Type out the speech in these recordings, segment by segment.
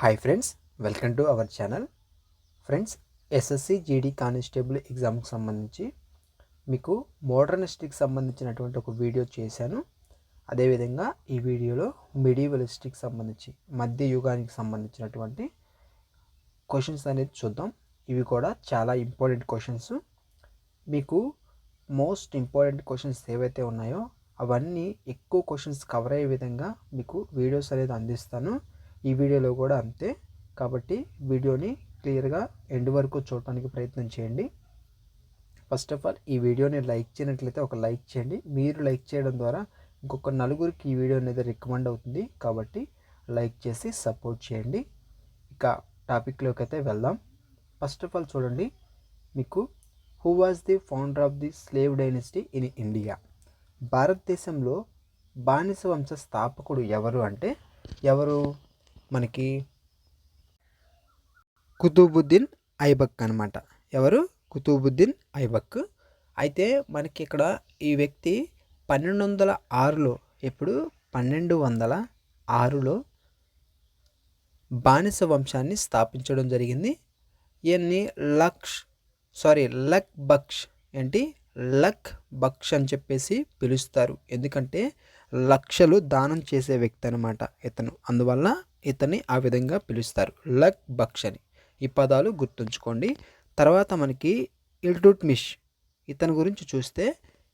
Hi friends, welcome to our channel. Friends, SSC GD constable ఎగ్జామ్కి సంబంధించి మీకు మోడర్నిస్ట్కి సంబంధించినటువంటి ఒక వీడియో చేశాను. అదేవిధంగా ఈ వీడియోలో మిడివలిస్ట్కి సంబంధించి మధ్య యుగానికి సంబంధించినటువంటి క్వశ్చన్స్ అనేది చూద్దాం. ఇవి కూడా చాలా ఇంపార్టెంట్ క్వశ్చన్స్. మీకు మోస్ట్ ఇంపార్టెంట్ క్వశ్చన్స్ ఏవైతే ఉన్నాయో అవన్నీ ఎక్కువ క్వశ్చన్స్ కవర్ అయ్యే విధంగా మీకు వీడియోస్ అనేది అందిస్తాను. ఈ వీడియోలో కూడా అంతే. కాబట్టి వీడియోని క్లియర్గా ఎండ్ వరకు చూడటానికి ప్రయత్నం చేయండి. ఫస్ట్ ఆఫ్ ఆల్ ఈ వీడియోని లైక్ చేయనట్లయితే ఒక లైక్ చేయండి. మీరు లైక్ చేయడం ద్వారా ఇంకొక నలుగురికి ఈ వీడియో అనేది రికమెండ్ అవుతుంది. కాబట్టి లైక్ చేసి సపోర్ట్ చేయండి. ఇక టాపిక్లోకి అయితే వెళ్దాం. ఫస్ట్ ఆఫ్ ఆల్ చూడండి, మీకు who was the founder of the slave dynasty in India? భారతదేశంలో బానిస వంశ స్థాపకుడు ఎవరు అంటే ఎవరు? మనకి కుతుబుద్దీన్ ఐబక్ అనమాట. ఎవరు? కుతుబుద్దీన్ ఐబక్. అయితే మనకి ఇక్కడ ఈ వ్యక్తి 1206లో ఎప్పుడు 1206లో బానిస వంశాన్ని స్థాపించడం జరిగింది. ఈయన్ని లక్ బక్ష్ లక్ బక్ష్ అని చెప్పేసి పిలుస్తారు. ఎందుకంటే లక్షలు దానం చేసే వ్యక్తి అనమాట ఇతను. అందువల్ల ఇతన్ని ఆ విధంగా పిలుస్తారు, లక్ బక్ష్ అని. ఈ పదాలు గుర్తుంచుకోండి. తర్వాత మనకి ఇల్టుట్మిష్, ఇతని గురించి చూస్తే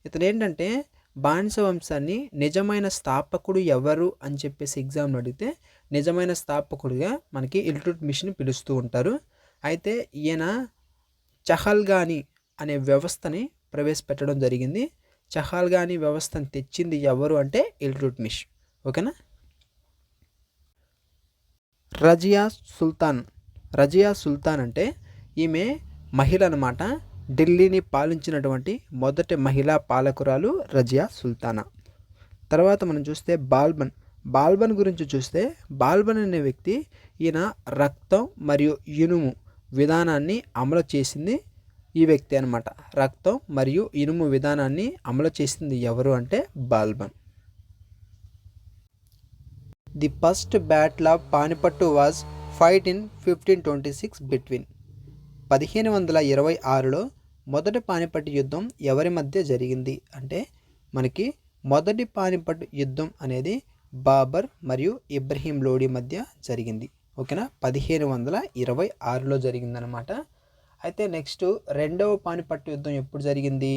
ఇతను ఏంటంటే బానిస వంశాన్ని నిజమైన స్థాపకుడు ఎవరు అని చెప్పేసి ఎగ్జామ్లో అడిగితే నిజమైన స్థాపకుడిగా మనకి ఇల్టుట్మిష్ని పిలుస్తూ ఉంటారు. అయితే ఈయన చహల్గానీ అనే వ్యవస్థని ప్రవేశపెట్టడం జరిగింది. చహల్గానీ వ్యవస్థను తెచ్చింది ఎవరు అంటే ఇల్టుట్మిష్. ఓకేనా? రజియా సుల్తాన్ అంటే ఈమె మహిళ అనమాట. ఢిల్లీని పాలించినటువంటి మొదటి మహిళా పాలకురాలు రజియా సుల్తానా. తర్వాత మనం చూస్తే బాల్బన్ గురించి చూస్తే బాల్బన్ అనే వ్యక్తి ఈయన రక్తం మరియు ఇనుము విధానాన్ని అమలు చేసింది ఈ వ్యక్తి అనమాట. రక్తం మరియు ఇనుము విధానాన్ని అమలు చేసింది ఎవరు అంటే Balban. The first battle of Panipat was fight in 1526 between. 1526లో మొదటి పానిపట్టు యుద్ధం ఎవరి మధ్య జరిగింది అంటే మనకి మొదటి పానిపట్టు యుద్ధం అనేది బాబర్ మరియు ఇబ్రహీం లోడి మధ్య జరిగింది. ఓకేనా? 1526లో జరిగిందనమాట. అయితే నెక్స్ట్ రెండవ పానిపట్టు యుద్ధం ఎప్పుడు జరిగింది?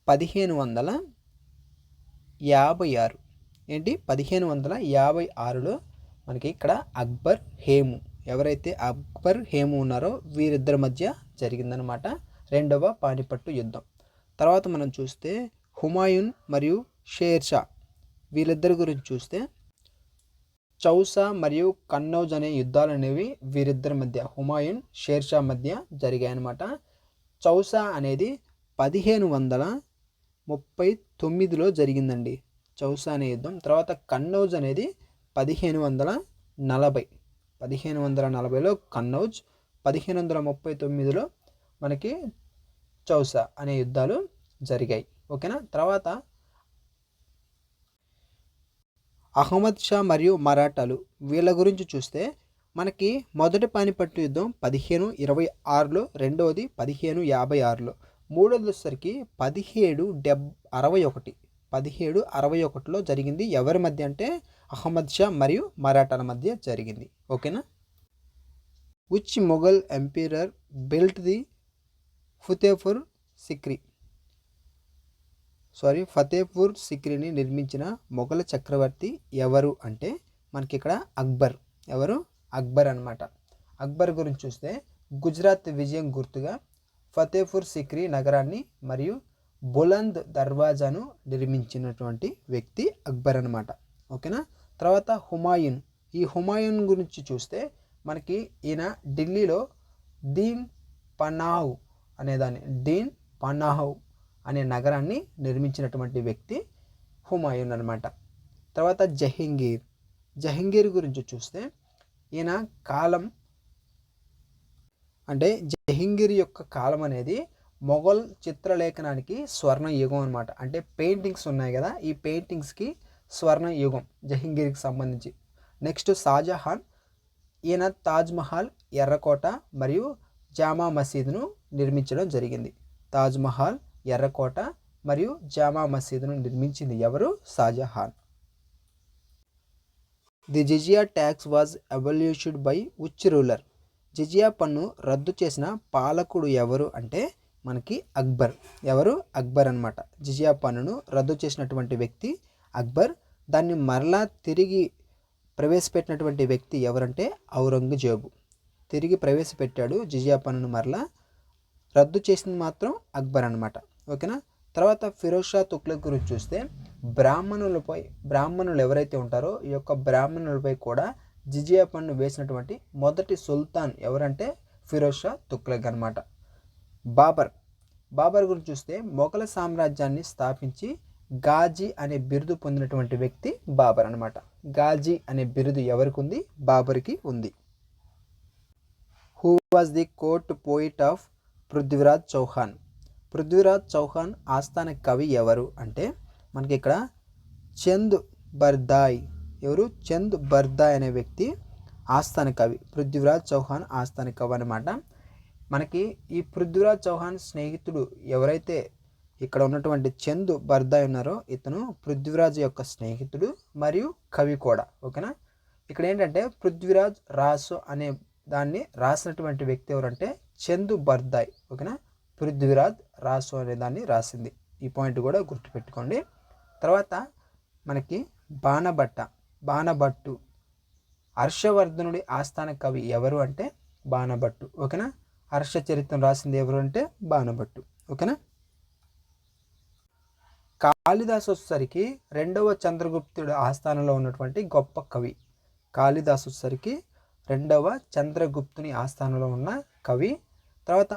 1556. 1556లో మనకి ఇక్కడ అక్బర్ హేము, ఎవరైతే అక్బర్ హేము ఉన్నారో వీరిద్దరి మధ్య జరిగిందనమాట రెండవ పానిపట్టు యుద్ధం. తర్వాత మనం చూస్తే హుమాయూన్ మరియు షేర్షా, వీళ్ళిద్దరి గురించి చూస్తే చౌసా మరియు కన్నౌజ్ అనే యుద్ధాలు అనేవి వీరిద్దరి మధ్య, హుమాయూన్ షేర్షా మధ్య జరిగాయన్నమాట. చౌసా అనేది 1539లో జరిగిందండి, చౌసా అనే యుద్ధం. తర్వాత కన్నౌజ్ అనేది 1540లో కన్నౌజ్, 1539లో మనకి చౌసా అనే యుద్ధాలు జరిగాయి. ఓకేనా? తర్వాత అహ్మద్ షా మరియు మరాఠాలు, వీళ్ళ గురించి చూస్తే మనకి మొదటి పానిపట్టు యుద్ధం 1526లో, రెండవది 1556లో, మూడోది వచ్చేసరికి 1761లో జరిగింది. ఎవరి మధ్య అంటే అహ్మద్ షా మరియు మరాఠాల మధ్య జరిగింది. ఓకేనా? Which Mughal emperor built the Fatehpur సిక్రీని నిర్మించిన మొఘల్ చక్రవర్తి ఎవరు అంటే మనకి ఇక్కడ అక్బర్. ఎవరు? అక్బర్ అనమాట. అక్బర్ గురించి చూస్తే గుజరాత్ విజయం గుర్తుగా ఫతేపూర్ సిక్రీ నగరాన్ని మరియు బులంద్ దర్వాజాను నిర్మించినటువంటి వ్యక్తి అక్బర్ అనమాట. ఓకేనా? తర్వాత ఈ హుమాయూన్ గురించి చూస్తే మనకి ఈయన ఢిల్లీలో దీన్ పనాహ్ అనే నగరాన్ని నిర్మించినటువంటి వ్యక్తి హుమాయూన్ అనమాట. తర్వాత జహంగీర్ గురించి చూస్తే ఈయన కాలం అంటే జహంగీర్ యొక్క కాలం అనేది మొఘల్ చిత్రలేఖనానికి స్వర్ణ యుగం అనమాట. అంటే పెయింటింగ్స్ ఉన్నాయి కదా, ఈ పెయింటింగ్స్కి స్వర్ణ యుగం జహంగీర్కి సంబంధించి. నెక్స్ట్ షాజహాన్, ఈయన తాజ్మహల్, ఎర్రకోట మరియు జామా మసీదును నిర్మించడం జరిగింది. తాజ్మహల్, ఎర్రకోట మరియు జామా మసీదును నిర్మించింది ఎవరు? Shahjahan. The jizya tax was abolished by which ruler? Jizya పన్ను రద్దు చేసిన పాలకుడు ఎవరు అంటే మనకి అక్బర్. ఎవరు? అక్బర్ అనమాట. జిజియా పన్నును రద్దు చేసినటువంటి వ్యక్తి అక్బర్. దాన్ని మరలా తిరిగి ప్రవేశపెట్టినటువంటి వ్యక్తి ఎవరంటే ఔరంగజేబు. తిరిగి ప్రవేశపెట్టాడు జిజియా పన్నును, మరలా రద్దు చేసింది మాత్రం అక్బర్ అనమాట. ఓకేనా. తర్వాత ఫిరోజ్ షా తుగ్లక్ గురించి చూస్తే బ్రాహ్మణులు ఎవరైతే ఉంటారో ఈ యొక్క బ్రాహ్మణులపై కూడా జిజియా పన్ను వేసినటువంటి మొదటి సుల్తాన్ ఎవరంటే ఫిరోజ్ షా తుగ్లక్ అనమాట. బాబర్ గురించి చూస్తే మొఘల సామ్రాజ్యాన్ని స్థాపించి గాజీ అనే బిరుదు పొందినటువంటి వ్యక్తి బాబర్ అనమాట. గాజీ అనే బిరుదు ఎవరికి ఉంది? బాబర్కి ఉంది. Who was the court poet of Prithviraj Chauhan? Prithviraj Chauhan ఆస్థాన కవి ఎవరు అంటే మనకి ఇక్కడ చంద్ బర్దాయ్. ఎవరు? చంద్ బర్దాయ్ అనే వ్యక్తి ఆస్థాన కవి. పృథ్వీరాజ్ చౌహాన్ ఆస్థాన కవి అనమాట. మనకి ఈ పృథ్వీరాజ్ చౌహాన్ స్నేహితుడు ఎవరైతే ఇక్కడ ఉన్నటువంటి చంద్ బర్దాయ్ ఉన్నారో ఇతను పృథ్వీరాజ్ యొక్క స్నేహితుడు మరియు కవి కూడా. ఓకేనా. ఇక్కడ ఏంటంటే పృథ్వీరాజ్ రాసు అనే దాన్ని రాసినటువంటి వ్యక్తి ఎవరంటే చంద్ బర్దాయ్. ఓకేనా. పృథ్వీరాజ్ రాసు అనే దాన్ని రాసింది. ఈ పాయింట్ కూడా గుర్తుపెట్టుకోండి. తర్వాత మనకి బాణభట్టు హర్షవర్ధనుడి ఆస్థాన కవి ఎవరు అంటే బాణభట్టు. ఓకేనా. హర్ష చరిత్రం రాసింది ఎవరు అంటే బాణభట్టు. ఓకేనా. కాళిదాసు వచ్చేసరికి రెండవ చంద్రగుప్తుడి ఆస్థానంలో ఉన్నటువంటి గొప్ప కవి. కాళిదాసు వచ్చేసరికి రెండవ చంద్రగుప్తుని ఆస్థానంలో ఉన్న కవి. తర్వాత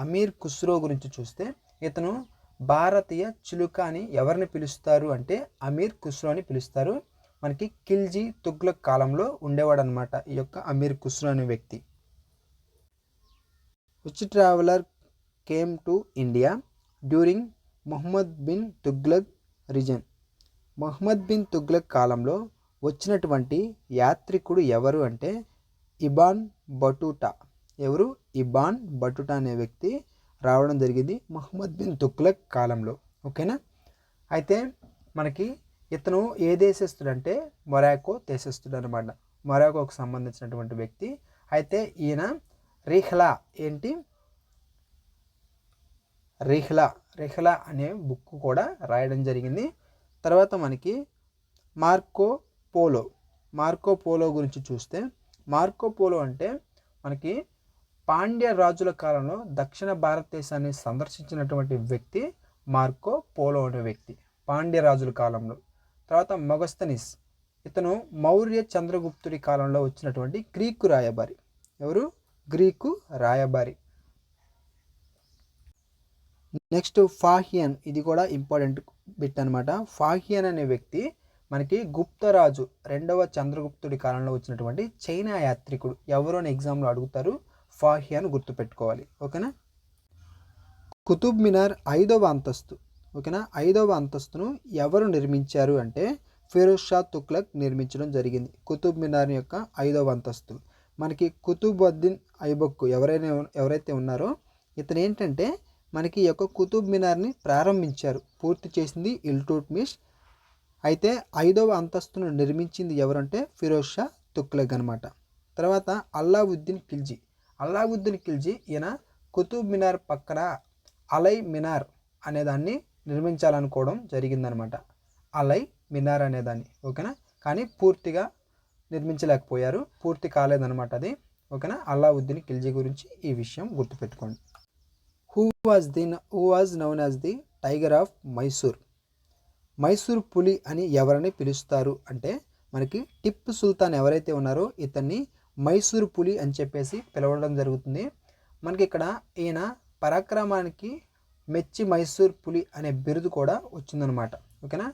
అమీర్ ఖుస్రో గురించి చూస్తే ఇతను భారతీయ చిలుక అని ఎవరిని పిలుస్తారు అంటే అమీర్ ఖుస్రో అని పిలుస్తారు. మనకి ఖిల్జీ తుగ్లక్ కాలంలో ఉండేవాడు అనమాట ఈ యొక్క అమీర్ ఖుస్రో అనే వ్యక్తి. Which traveller came to India during Muhammad bin Tughlaq reign? Muhammad bin Tughlaq కాలంలో వచ్చినటువంటి యాత్రికుడు ఎవరు అంటే ఇబాన్ బటుటా. ఎవరు? ఇబాన్ బటుటా అనే వ్యక్తి రావడం జరిగింది ముహమ్మద్ బిన్ తుగ్లక్ కాలంలో. ఓకేనా. అయితే మనకి ఇతను ఏ దేశస్థుడు అంటే మొరాకో దేశస్థుడు అనమాట. మొరాకోకు సంబంధించినటువంటి వ్యక్తి. అయితే ఈయన రిహ్లా అనే బుక్ కూడా రాయడం జరిగింది. తర్వాత మనకి మార్కో పోలో గురించి చూస్తే మార్కో పోలో అంటే మనకి పాండ్య రాజుల కాలంలో దక్షిణ భారతదేశాన్ని సందర్శించినటువంటి వ్యక్తి మార్కో పోలో అనే వ్యక్తి పాండ్య రాజుల కాలంలో. తర్వాత మొగస్తనిస్, ఇతను మౌర్య చంద్రగుప్తుడి కాలంలో వచ్చినటువంటి గ్రీకు రాయబారి. ఎవరు? గ్రీకు రాయబారి. నెక్స్ట్ ఫాహియన్, ఇది కూడా ఇంపార్టెంట్ బిట్ అనమాట. ఫాహియన్ అనే వ్యక్తి మనకి గుప్తరాజు రెండవ చంద్రగుప్తుడి కాలంలో వచ్చినటువంటి చైనా యాత్రికుడు. ఎవరు అని ఎగ్జామ్లో అడుగుతారు. ఫాహియన్ గుర్తుపెట్టుకోవాలి. ఓకేనా. కుతుబ్ మినార్ 5వ అంతస్తు. ఓకేనా. 5వ అంతస్తును ఎవరు నిర్మించారు అంటే ఫిరోజ్ షా తుగ్లక్ నిర్మించడం జరిగింది. కుతుబ్ మినార్ యొక్క 5వ అంతస్తు మనకి కుతుబుద్దీన్ ఐబక్ ఎవరైతే ఉన్నారో ఇతను ఏంటంటే మనకి ఈ యొక్క కుతుబ్ మినార్ని ప్రారంభించారు. పూర్తి చేసింది ఇల్టుట్మిష్. అయితే 5వ అంతస్తును నిర్మించింది ఎవరంటే ఫిరోజ్ షా తుగ్లక్ అనమాట. తర్వాత అల్లావుద్దీన్ ఖిల్జీ ఈయన కుతుబ్ మినార్ పక్కన అలై మినార్ అనేదాన్ని నిర్మించాలనుకోవడం జరిగిందనమాట. అలై మినార్ అనేదాన్ని. ఓకేనా. కానీ పూర్తిగా నిర్మించలేకపోయారు. పూర్తి కాలేదనమాట అది. ఓకేనా. అల్లావుద్దీన్ ఖిల్జీ గురించి ఈ విషయం గుర్తుపెట్టుకోండి. Who was noun as the tiger of Mysore పులి అని ఎవరిని పిలుస్తారు అంటే మనకి టిప్పు సుల్తాన్ ఎవరైతే ఉన్నారో ఇతన్ని మైసూర్ పులి అని చెప్పేసి పిలవడం జరుగుతుంది. మనకి ఇక్కడ ఈయన పరాక్రమానికి మెచ్చి మైసూర్ పులి అనే బిరుదు కూడా వచ్చిందనమాట. ఓకేనా.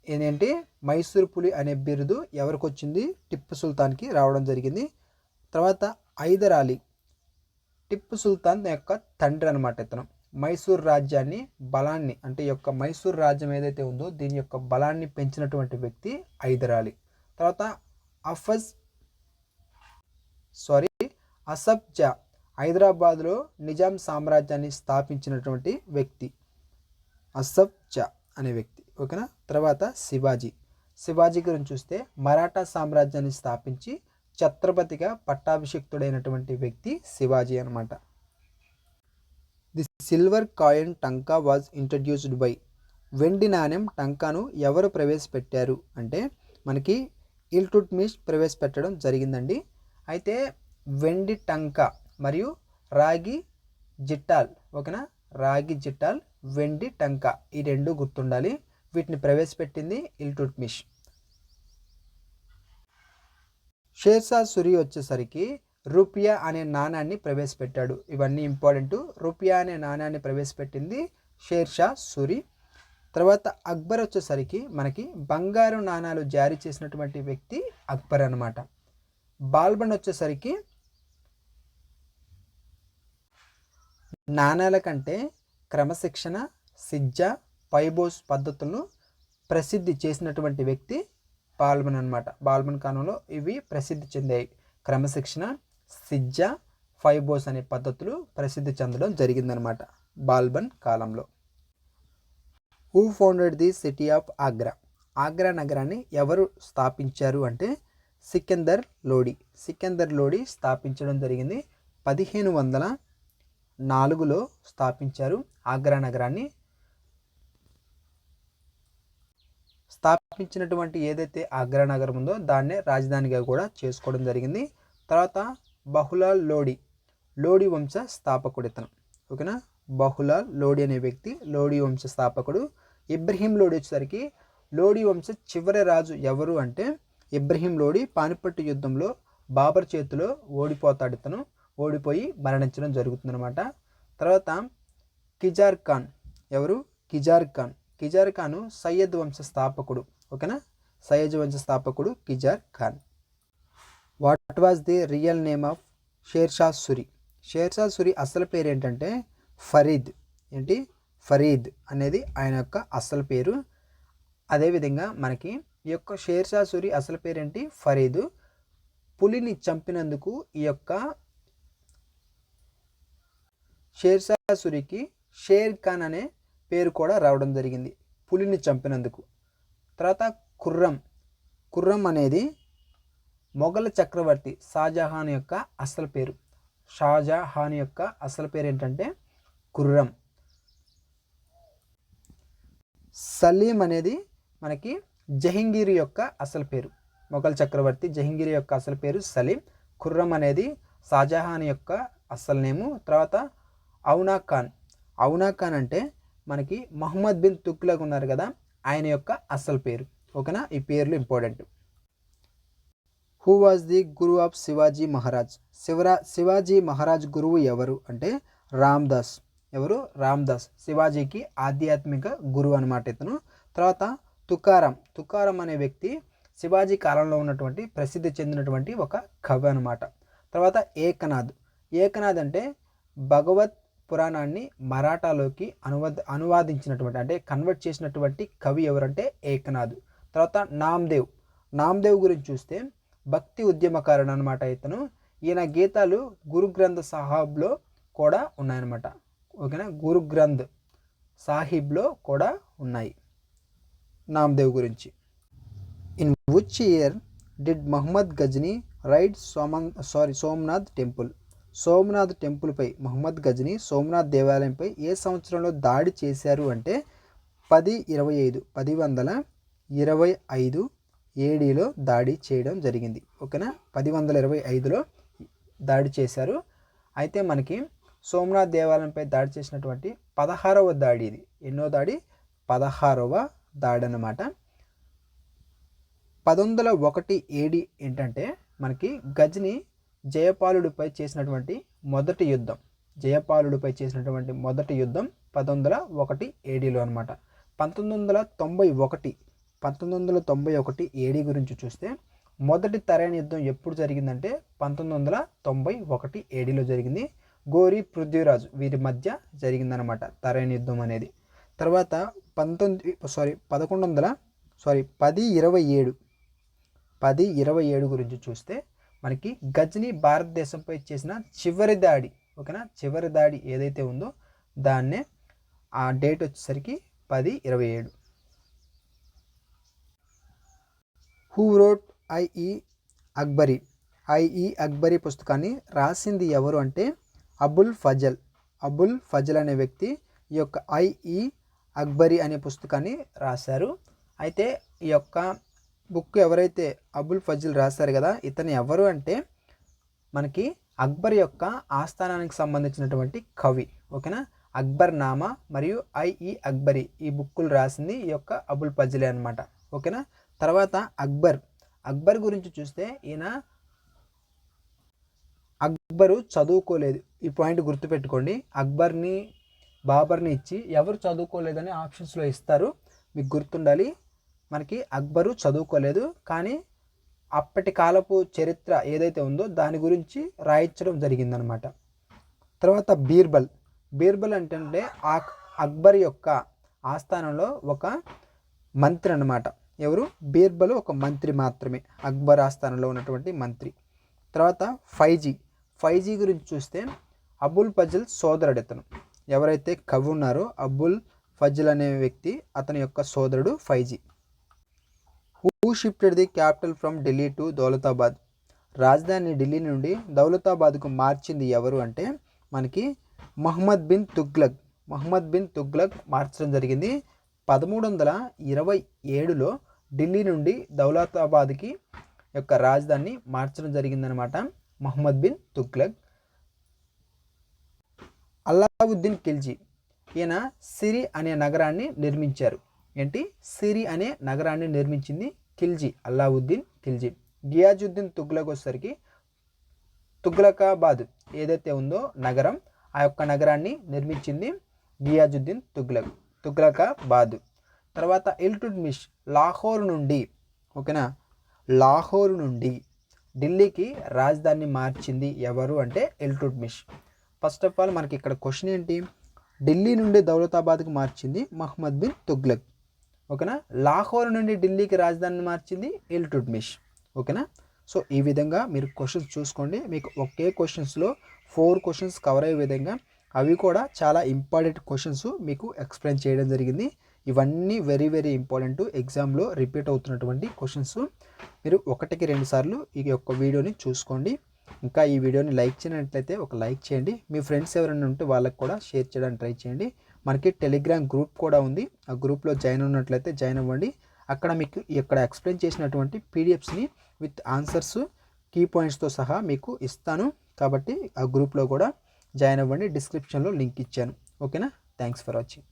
ఏంటంటే మైసూర్ పులి అనే బిరుదు ఎవరికి వచ్చింది? టిప్పు సుల్తాన్కి రావడం జరిగింది. తర్వాత హైదర్ అలీ టిప్పు సుల్తాన్ యొక్క తండ్రి అనమాట. ఇతను మైసూర్ రాజ్యాన్ని బలాన్ని అంటే యొక్క మైసూర్ రాజ్యం ఏదైతే ఉందో దీని యొక్క బలాన్ని పెంచినటువంటి వ్యక్తి హైదర్ అలీ. తర్వాత అసఫ్ జా హైదరాబాద్లో నిజాం సామ్రాజ్యాన్ని స్థాపించినటువంటి వ్యక్తి, అసఫ్ జా అనే వ్యక్తి. ఓకేనా. తర్వాత శివాజీ గురించి చూస్తే మరాఠా సామ్రాజ్యాన్ని స్థాపించి ఛత్రపతిగా పట్టాభిషిక్తుడైనటువంటి వ్యక్తి శివాజీ అనమాట. The silver coin టంకా was introduced by, వెండి నాణ్యం టంకాను ఎవరు ప్రవేశపెట్టారు అంటే మనకి ఇల్టుట్మిష్ ప్రవేశపెట్టడం జరిగిందండి. అయితే వెండి టంకా మరియు రాగి జిట్టాల్, ఓకేనా, రాగి జిట్టాల్, వెండి టంకా, ఈ రెండు గుర్తుండాలి. వీటిని ప్రవేశపెట్టింది ఇల్టుట్మిష్. షేర్షా సూరి వచ్చేసరికి రూపియా అనే నాణ్యాన్ని ప్రవేశపెట్టాడు. ఇవన్నీ ఇంపార్టెంట్. రూపియా అనే నాణ్యాన్ని ప్రవేశపెట్టింది షేర్షా సూరి. తర్వాత అక్బర్ వచ్చేసరికి మనకి బంగారు నాణాలు జారీ చేసినటువంటి వ్యక్తి అక్బర్ అనమాట. బాల్బన్ వచ్చేసరికి నాణాల కంటే క్రమశిక్షణ, సిజ్జా, పైబోస్ పద్ధతులను ప్రసిద్ధి చేసినటువంటి వ్యక్తి బాల్బన్ అనమాట. బాల్బన్ కాలంలో ఇవి ప్రసిద్ధి చెందాయి. క్రమశిక్షణ, సిజ్జా, ఫైబోస్ అనే పద్ధతులు ప్రసిద్ధి చెందడం జరిగిందనమాట బాల్బన్ కాలంలో. Who founded the city of Agra, Agra నగరాన్ని ఎవరు స్థాపించారు అంటే సికందర్ లోడి స్థాపించడం జరిగింది. 1504లో స్థాపించారు ఆగ్రా నగరాన్ని. స్థాపించినటువంటి ఏదైతే ఆగ్రా నగరం ఉందో దాన్నే రాజధానిగా కూడా చేసుకోవడం జరిగింది. తర్వాత బహులాల్ లోడి వంశ స్థాపకుడు ఇతను. ఓకేనా. బహులాల్ లోడి అనే వ్యక్తి లోడి వంశ స్థాపకుడు. ఇబ్రహీం లోడి వచ్చేసరికి లోడి వంశ చివరి రాజు ఎవరు అంటే ఇబ్రహీం లోడి పానిపట్టు యుద్ధంలో బాబర్ చేతిలో ఓడిపోతాడు. ఇతను ఓడిపోయి మరణించడం జరుగుతుందన్నమాట. తర్వాత కిజార్ ఖాన్ ఎవరు? కిజార్ ఖాన్ సయ్యద్ వంశ స్థాపకుడు. ఓకేనా. సయ్యద్ వంశ స్థాపకుడు Khizr Khan. What was the real name of Sher Shah Suri అసలు పేరు ఏంటంటే ఫరీద్ అనేది ఆయన యొక్క అసలు పేరు. అదేవిధంగా మనకి ఈ యొక్క షేర్షా సూరి అసలు పేరేంటి? ఫరీద్. పులిని చంపినందుకు ఈ యొక్క షేర్షా సూరికి షేర్ ఖాన్ అనే పేరు కూడా రావడం జరిగింది, పులిని చంపినందుకు. తర్వాత ఖుర్రం అనేది మొఘల్ చక్రవర్తి షాజహాన్ యొక్క అసలు పేరు. షాజహాన్ యొక్క అసలు పేరు ఏంటంటే ఖుర్రం. సలీం అనేది మనకి జహంగీర్ యొక్క అసలు పేరు. మొఘల్ చక్రవర్తి జహంగీర్ యొక్క అసలు పేరు సలీం. ఖుర్రం అనేది షాజహాన్ యొక్క అసలు నేము. తర్వాత ఔనా ఖాన్ అంటే మనకి మహమ్మద్ బిన్ తుగ్లక్ ఉన్నారు కదా, ఆయన యొక్క అసలు పేరు. ఓకేనా. ఈ పేర్లు important. Who was the Guru of Shivaji Maharaj గురువు ఎవరు అంటే రామ్దాస్. ఎవరు? రామ్దాస్. శివాజీకి ఆధ్యాత్మిక గురువు అనమాట ఇతను. తర్వాత తుకారం అనే వ్యక్తి శివాజీ కాలంలో ఉన్నటువంటి ప్రసిద్ధి చెందినటువంటి ఒక కవి అనమాట. తర్వాత ఏకనాథ్ అంటే భగవత్ పురాణాన్ని మరాఠాలోకి అనువాదించినటువంటి అంటే కన్వర్ట్ చేసినటువంటి కవి ఎవరంటే ఏకనాథ్. తర్వాత నామ్దేవ్ గురించి చూస్తే భక్తి ఉద్యమకారుడు అనమాట ఇతను. ఈయన గీతాలు గురు గ్రంథ్ సాహిబ్లో కూడా ఉన్నాయన్నమాట. ఓకేనా. గురు గ్రంథ్ సాహిబ్లో కూడా ఉన్నాయి నామ్దేవ్ గురించి. In which year did Mahmud Ghazni raid Somnath టెంపుల్పై మహమ్మద్ గజ్నీ సోమనాథ్ దేవాలయంపై ఏ సంవత్సరంలో దాడి చేశారు అంటే 1025 ఏడీలో దాడి చేయడం జరిగింది. ఓకేనా. 1025లో దాడి చేశారు. అయితే మనకి సోమనాథ్ దేవాలయంపై దాడి చేసినటువంటి 16వ దాడి ఇది. ఎన్నో దాడి? 16వ దాడి అన్నమాట. 1101 ఏడి ఏంటంటే మనకి గజ్నీ జయపాలుడిపై చేసినటువంటి మొదటి యుద్ధం. 1101 ఏడీలో అనమాట. 1991 ఏడీ గురించి చూస్తే మొదటి తరైన యుద్ధం ఎప్పుడు జరిగిందంటే 1991 ఏడీలో జరిగింది. గోరీ పృథ్వీరాజ్ వీరి మధ్య జరిగిందనమాట తరైన యుద్ధం అనేది. తర్వాత 1027 1027 గురించి చూస్తే మనకి గజనీ భారతదేశంపై చేసిన చివరి దాడి, ఓకేనా, చివరి దాడి ఏదైతే ఉందో దాన్నే ఆ డేట్ వచ్చేసరికి 1027. Who wrote Ain-i-Akbari? Ain-i-Akbari పుస్తకాన్ని రాసింది ఎవరు అంటే అబుల్ ఫజల్ అనే వ్యక్తి ఈ యొక్క ఐఈ అక్బరీ అనే పుస్తకాన్ని రాశారు. అయితే ఈ యొక్క బుక్ ఎవరైతే అబుల్ ఫజల్ రాశారు కదా, ఇతను ఎవరు అంటే మనకి అక్బర్ యొక్క ఆస్థానానికి సంబంధించినటువంటి కవి, ఓకేనా. అక్బర్ నామా మరియు ఐఈ అక్బరీ ఈ బుక్కులు రాసింది ఈ యొక్క అబుల్ ఫజలే అనమాట, ఓకేనా. తర్వాత అక్బర్ గురించి చూస్తే ఈయన అక్బరు చదువుకోలేదు. ఈ పాయింట్ గుర్తుపెట్టుకోండి. అక్బర్ని బాబర్ని ఇచ్చి ఎవరు చదువుకోలేదని ఆప్షన్స్లో ఇస్తారు, మీకు గుర్తుండాలి. మనకి అక్బరు చదువుకోలేదు, కానీ అప్పటి కాలపు చరిత్ర ఏదైతే ఉందో దాని గురించి రాయించడం జరిగిందనమాట. తర్వాత బీర్బల్ అంటే అక్బర్ యొక్క ఆస్థానంలో ఒక మంత్రి అనమాట. ఎవరు? బీర్బల్ ఒక మంత్రి మాత్రమే, అక్బర్ ఆస్థానంలో ఉన్నటువంటి మంత్రి. తర్వాత ఫైజీ గురించి చూస్తే అబుల్ ఫజల్ సోదరుడు ఇతను. ఎవరైతే కవి ఉన్నారో అబుల్ ఫజల్ అనే వ్యక్తి, అతని యొక్క సోదరుడు Faizi. Who shifted the capital from Delhi to Daulatabad? రాజధాని ఢిల్లీ నుండి దౌలతాబాద్కు మార్చింది ఎవరు అంటే మనకి మహమ్మద్ బిన్ తుగ్లక్ మార్చడం జరిగింది. 1327లో ఢిల్లీ నుండి దౌలతాబాద్కి యొక్క రాజధాని మార్చడం జరిగిందనమాట మహమ్మద్ బిన్ తుగ్లక్. అల్లావుద్దీన్ ఖిల్జీ, ఈయన సిరి అనే నగరాన్ని నిర్మించారు. సిరి అనే నగరాన్ని నిర్మించింది ఖిల్జీ, అల్లావుద్దీన్ ఖిల్జీ. గియాజుద్దీన్ తుగ్లక్ వచ్చేసరికి తుగ్లకాబాద్ ఏదైతే ఉందో నగరం, ఆ యొక్క నగరాన్ని నిర్మించింది గియాజుద్దీన్ తుగ్లకాబాద్. తర్వాత ఇల్టుట్మిష్ లాహోర్ నుండి, ఓకేనా, లాహోర్ నుండి ఢిల్లీకి రాజధాని మార్చింది ఎవరు అంటే ఇల్టుట్మిష్. ఫస్ట్ ఆఫ్ ఆల్ మనకి ఇక్కడ క్వశ్చన్ ఏంటి? ఢిల్లీ నుండి దౌలతాబాద్కి మార్చింది మహమ్మద్ బిన్ తుగ్లక్, ఓకేనా. లాహోర్ నుండి ఢిల్లీకి రాజధానిని మార్చింది ఇల్టుట్మిష్, ఓకేనా. సో ఈ విధంగా మీరు క్వశ్చన్స్ చూసుకోండి. మీకు ఒకే క్వశ్చన్స్లో 4 క్వశ్చన్స్ కవర్ అయ్యే విధంగా అవి కూడా చాలా ఇంపార్టెంట్ క్వశ్చన్స్ మీకు ఎక్స్ప్లెయిన్ చేయడం జరిగింది. ఇవన్నీ వెరీ వెరీ ఇంపార్టెంట్, ఎగ్జామ్లో రిపీట్ అవుతున్నటువంటి క్వశ్చన్స్. మీరు 1-2 సార్లు ఈ యొక్క వీడియోని చూసుకోండి. ఇంకా ఈ వీడియోని లైక్ చేయనట్లయితే ఒక లైక్ చేయండి. మీ ఫ్రెండ్స్ ఎవరైనా ఉంటే వాళ్ళకి కూడా షేర్ చేయడానికి ట్రై చేయండి. మనకి టెలిగ్రామ్ గ్రూప్ కూడా ఉంది, ఆ గ్రూప్లో జాయిన్ ఉన్నట్లయితే జాయిన్ అవ్వండి. అక్కడ మీకు ఇక్కడ ఎక్స్ప్లెయిన్ చేసినటువంటి పీడిఎఫ్స్ని విత్ ఆన్సర్స్, కీ పాయింట్స్తో సహా మీకు ఇస్తాను. కాబట్టి ఆ గ్రూప్లో కూడా జాయిన్ అవ్వండి. డిస్క్రిప్షన్లో లింక్ ఇచ్చాను, ఓకేనా. Thanks for watching.